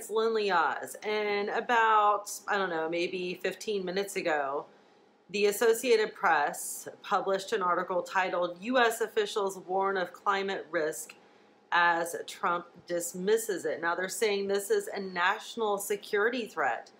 it's Lindley Oz, and about, I don't know, maybe 15 minutes ago, the Associated Press published an article titled U.S. Officials Warn of Climate Risk as Trump Dismisses It. Now they're saying this is a national security threat.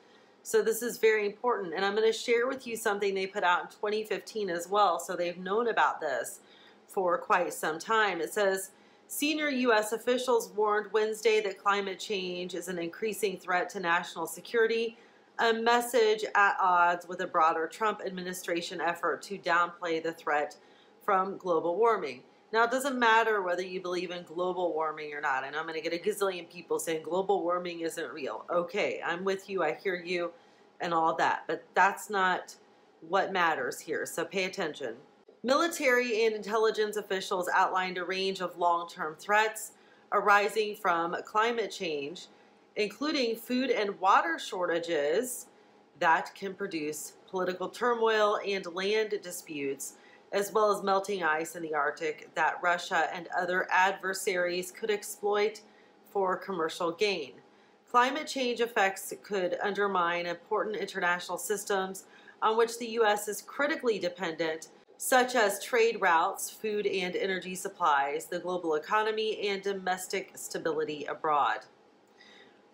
So this is very important. And I'm going to share with you something they put out in 2015 as well. So they've known about this for quite some time. It says, senior U.S. officials warned Wednesday that climate change is an increasing threat to national security, a message at odds with a broader Trump administration effort to downplay the threat from global warming. Now, it doesn't matter whether you believe in global warming or not, and I'm going to get a gazillion people saying global warming isn't real. Okay, I'm with you, I hear you, and all that, but that's not what matters here, so pay attention. Military and intelligence officials outlined a range of long-term threats arising from climate change, including food and water shortages that can produce political turmoil and land disputes, as well as melting ice in the Arctic that Russia and other adversaries could exploit for commercial gain. Climate change effects could undermine important international systems on which the U.S. is critically dependent, such as trade routes, food and energy supplies, the global economy, and domestic stability abroad.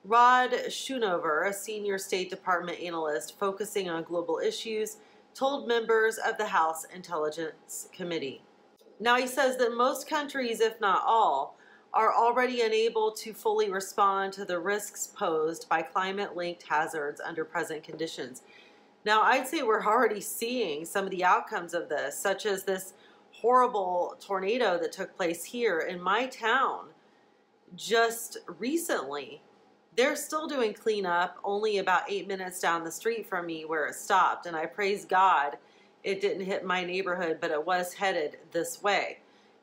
Rod Schoonover, a senior State Department analyst focusing on global issues, told members of the House Intelligence Committee. Now he says that most countries, if not all, are already unable to fully respond to the risks posed by climate-linked hazards under present conditions. Now I'd say we're already seeing some of the outcomes of this, such as this horrible tornado that took place here in my town just recently. They're still doing cleanup only about 8 minutes down the street from me where it stopped. And I praise God it didn't hit my neighborhood, but it was headed this way.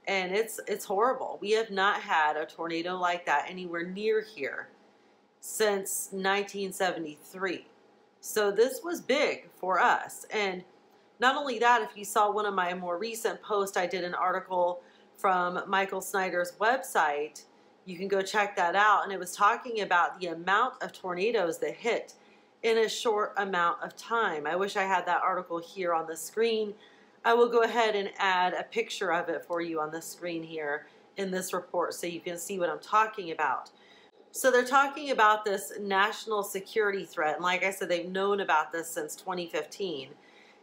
And it's horrible. We have not had a tornado like that anywhere near here since 1973. So this was big for us. And not only that, if you saw one of my more recent posts, I did an article from Michael Snyder's website. You can go check that out. And it was talking about the amount of tornadoes that hit in a short amount of time. I wish I had that article here on the screen. I will go ahead and add a picture of it for you on the screen here in this report so you can see what I'm talking about. So they're talking about this national security threat. And like I said, they've known about this since 2015.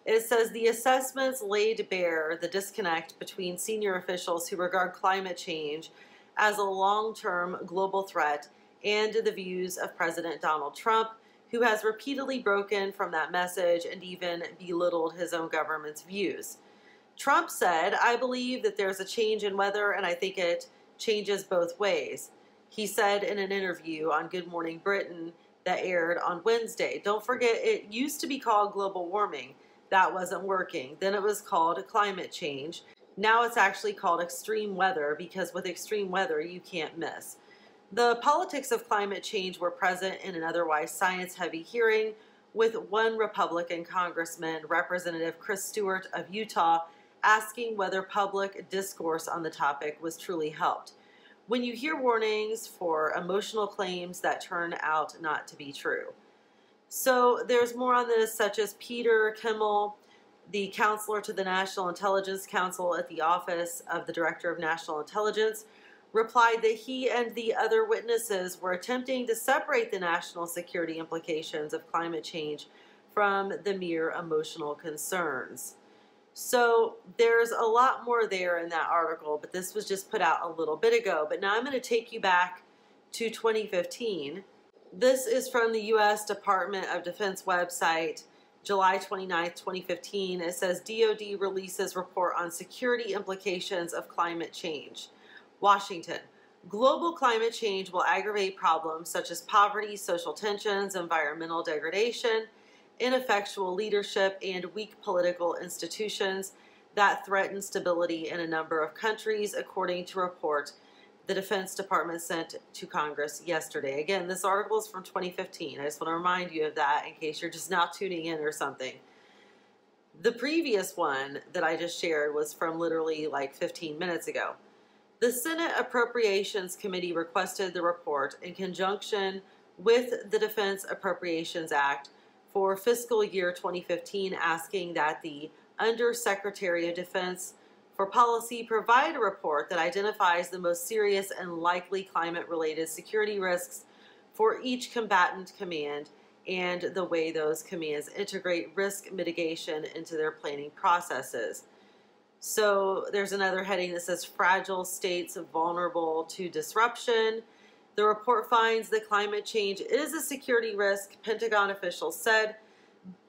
It says the assessments laid bare the disconnect between senior officials who regard climate change as a long-term global threat and the views of President Donald Trump, who has repeatedly broken from that message and even belittled his own government's views. Trump said, "I believe that there's a change in weather and I think it changes both ways." He said in an interview on Good Morning Britain that aired on Wednesday. Don't forget, it used to be called global warming. That wasn't working. Then it was called climate change. Now it's actually called extreme weather because with extreme weather, you can't miss. The politics of climate change were present in an otherwise science-heavy hearing with one Republican congressman, Representative Chris Stewart of Utah, asking whether public discourse on the topic was truly helped. When you hear warnings for emotional claims that turn out not to be true. So there's more on this, such as Peter Kimmel, the counselor to the National Intelligence Council at the Office of the Director of National Intelligence, replied that he and the other witnesses were attempting to separate the national security implications of climate change from the mere emotional concerns. So there's a lot more there in that article, but this was just put out a little bit ago. But now I'm going to take you back to 2015. This is from the U.S. Department of Defense website, July 29, 2015. It says DoD releases report on security implications of climate change. Washington. Global climate change will aggravate problems such as poverty, social tensions, environmental degradation, ineffectual leadership, and weak political institutions that threaten stability in a number of countries, according to a report the Defense Department sent to Congress yesterday. Again, this article is from 2015. I just want to remind you of that in case you're just now tuning in or something. The previous one that I just shared was from literally like 15 minutes ago. The Senate Appropriations Committee requested the report in conjunction with the Defense Appropriations Act for fiscal year 2015, asking that the Undersecretary of Defense for Policy provide a report that identifies the most serious and likely climate-related security risks for each combatant command and the way those commands integrate risk mitigation into their planning processes. So there's another heading that says fragile states vulnerable to disruption. The report finds that climate change is a security risk, Pentagon officials said,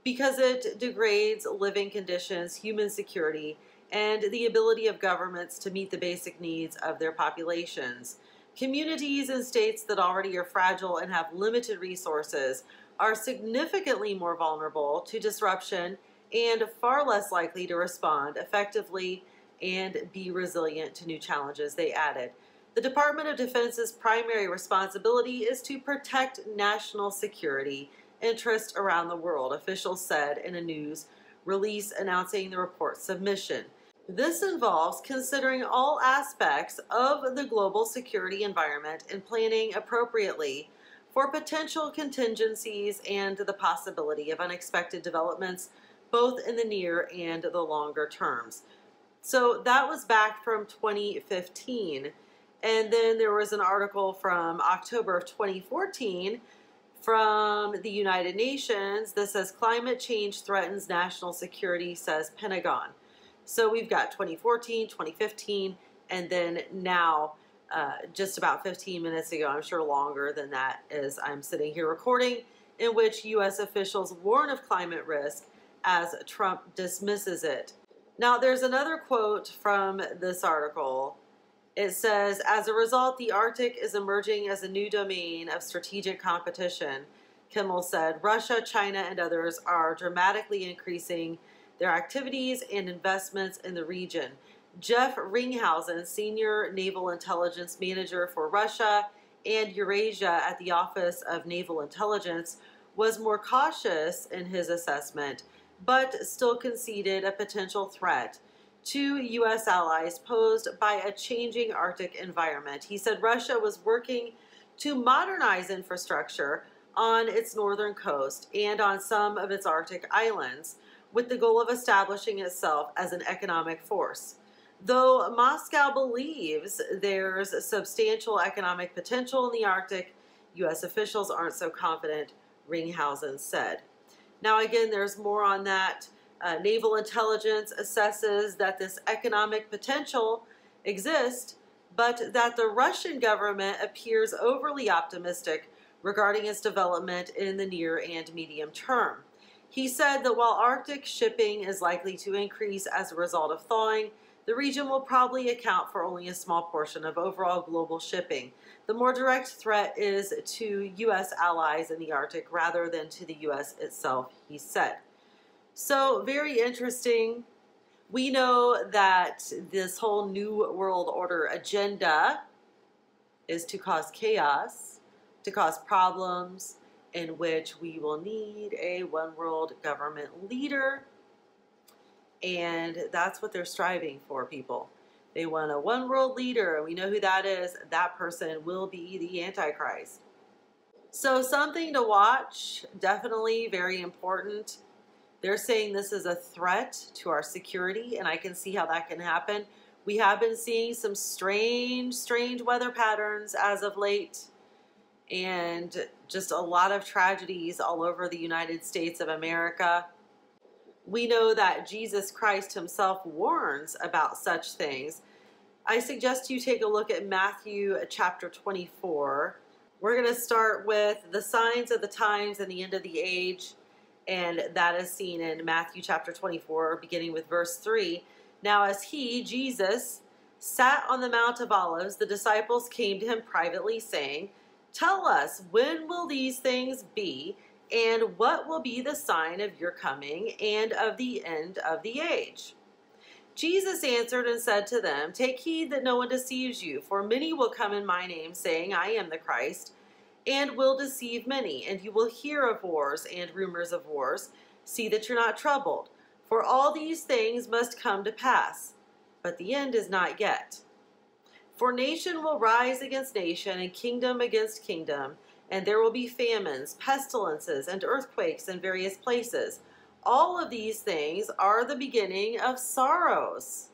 because it degrades living conditions, human security, and the ability of governments to meet the basic needs of their populations. Communities and states that already are fragile and have limited resources are significantly more vulnerable to disruption and far less likely to respond effectively and be resilient to new challenges, they added. The Department of Defense's primary responsibility is to protect national security interests around the world, officials said in a news release announcing the report's submission. This involves considering all aspects of the global security environment and planning appropriately for potential contingencies and the possibility of unexpected developments, both in the near and the longer terms. So that was back from 2015. And then there was an article from October of 2014 from the United Nations that says climate change threatens national security, says Pentagon. So we've got 2014, 2015, and then now, just about 15 minutes ago, I'm sure longer than that, as I'm sitting here recording, in which U.S. officials warn of climate risk as Trump dismisses it. Now, there's another quote from this article. It says, as a result, the Arctic is emerging as a new domain of strategic competition. Kimmel said, Russia, China, and others are dramatically increasing their activities and investments in the region. Jeff Ringhausen, Senior Naval Intelligence Manager for Russia and Eurasia at the Office of Naval Intelligence, was more cautious in his assessment, but still conceded a potential threat to U.S. allies posed by a changing Arctic environment. He said Russia was working to modernize infrastructure on its northern coast and on some of its Arctic islands, with the goal of establishing itself as an economic force. Though Moscow believes there's substantial economic potential in the Arctic, U.S. officials aren't so confident, Ringhausen said. Now again, there's more on that. Naval intelligence assesses that this economic potential exists, but that the Russian government appears overly optimistic regarding its development in the near and medium term. He said that while Arctic shipping is likely to increase as a result of thawing, the region will probably account for only a small portion of overall global shipping. The more direct threat is to U.S. allies in the Arctic rather than to the U.S. itself, he said. So, very interesting. We know that this whole New World Order agenda is to cause chaos, to cause problems, in which we will need a one world government leader. And that's what they're striving for, people. They want a one world leader, and we know who that is. That person will be the Antichrist. So something to watch, definitely very important. They're saying this is a threat to our security, and I can see how that can happen. We have been seeing some strange weather patterns as of late, and just a lot of tragedies all over the United States of America. We know that Jesus Christ himself warns about such things. I suggest you take a look at Matthew chapter 24. We're going to start with the signs of the times and the end of the age, and that is seen in Matthew chapter 24, beginning with verse 3. Now as he, Jesus, sat on the Mount of Olives, the disciples came to him privately, saying, Tell us, when will these things be, and what will be the sign of your coming and of the end of the age? Jesus answered and said to them, Take heed that no one deceives you, for many will come in my name, saying, I am the Christ, and will deceive many. And you will hear of wars and rumors of wars. See that you're not troubled, for all these things must come to pass, but the end is not yet. For nation will rise against nation, and kingdom against kingdom, and there will be famines, pestilences, and earthquakes in various places. All of these things are the beginning of sorrows.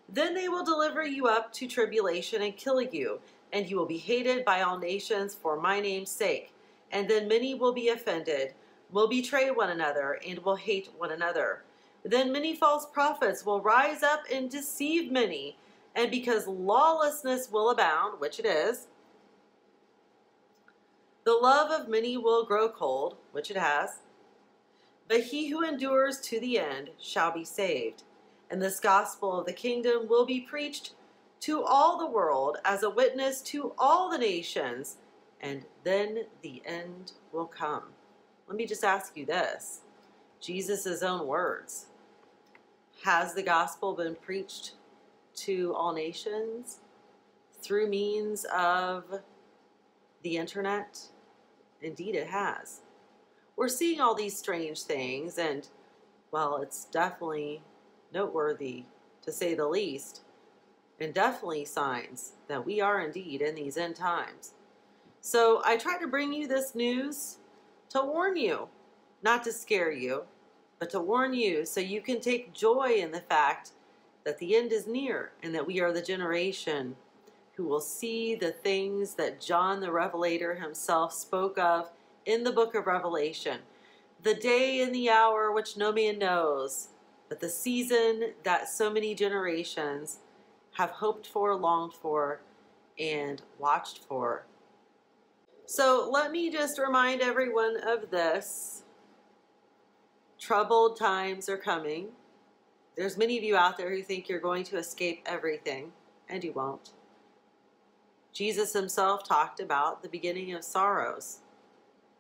Then they will deliver you up to tribulation and kill you, and you will be hated by all nations for my name's sake. And then many will be offended, will betray one another, and will hate one another. Then many false prophets will rise up and deceive many, and because lawlessness will abound, which it is, the love of many will grow cold, which it has. But he who endures to the end shall be saved. And this gospel of the kingdom will be preached to all the world as a witness to all the nations, and then the end will come. Let me just ask you this. Jesus' own words. Has the gospel been preached to all nations through means of the internet? Indeed, it has. We're seeing all these strange things, and, well, it's definitely noteworthy, to say the least, and definitely signs that we are indeed in these end times. So I try to bring you this news to warn you, not to scare you, but to warn you so you can take joy in the fact that the end is near and that we are the generation who will see the things that John the Revelator himself spoke of in the book of Revelation. The day and the hour which no man knows, but the season that so many generations have hoped for, longed for, and watched for. So let me just remind everyone of this. Troubled times are coming. There's many of you out there who think you're going to escape everything, and you won't. Jesus himself talked about the beginning of sorrows.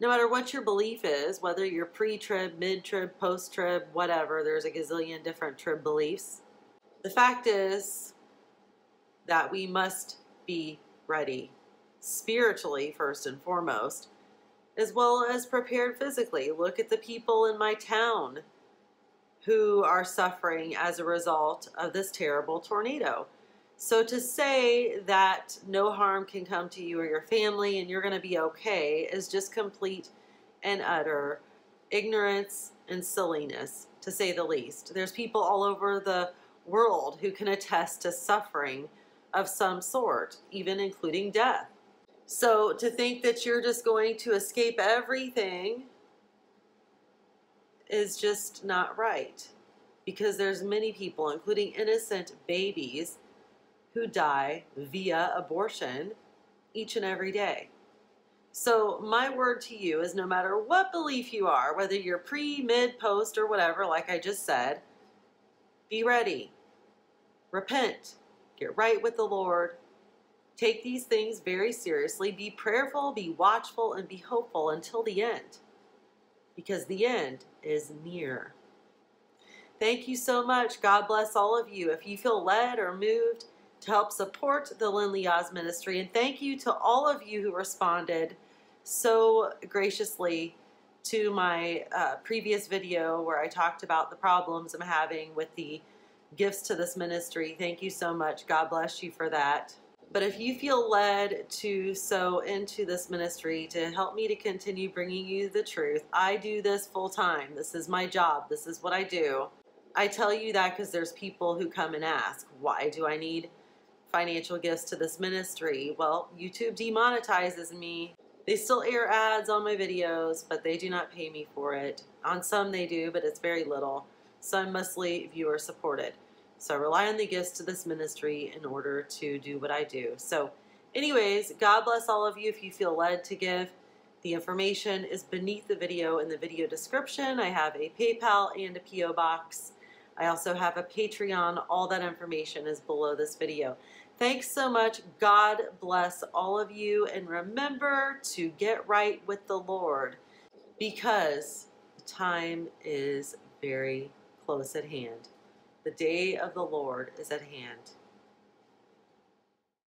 No matter what your belief is, whether you're pre-trib, mid-trib, post-trib, whatever, there's a gazillion different trib beliefs. The fact is that we must be ready, spiritually first and foremost, as well as prepared physically. Look at the people in my town who are suffering as a result of this terrible tornado. So to say that no harm can come to you or your family and you're going to be okay is just complete and utter ignorance and silliness, to say the least. There's people all over the world who can attest to suffering of some sort, even including death. So to think that you're just going to escape everything is just not right, because there's many people, including innocent babies, who die via abortion each and every day. So my word to you is, no matter what belief you are, whether you're pre, mid, post, or whatever, like I just said, be ready. Repent. Get right with the Lord. Take these things very seriously. Be prayerful, be watchful, and be hopeful until the end, because the end is near. Thank you so much. God bless all of you. If you feel led or moved to help support the Lindley Oz Ministry, and thank you to all of you who responded so graciously to my previous video where I talked about the problems I'm having with the gifts to this ministry. Thank you so much. God bless you for that. But if you feel led to sow into this ministry to help me to continue bringing you the truth, I do this full time. This is my job. This is what I do. I tell you that because there's people who come and ask, why do I need financial gifts to this ministry? Well, YouTube demonetizes me. They still air ads on my videos, but they do not pay me for it. On some they do, but it's very little. So I'm mostly viewer supported. So I rely on the gifts to this ministry in order to do what I do. So anyways, God bless all of you. If you feel led to give, the information is beneath the video in the video description. I have a PayPal and a P.O. box. I also have a Patreon. All that information is below this video. Thanks so much. God bless all of you. And remember to get right with the Lord, because the time is very close at hand. The day of the Lord is at hand.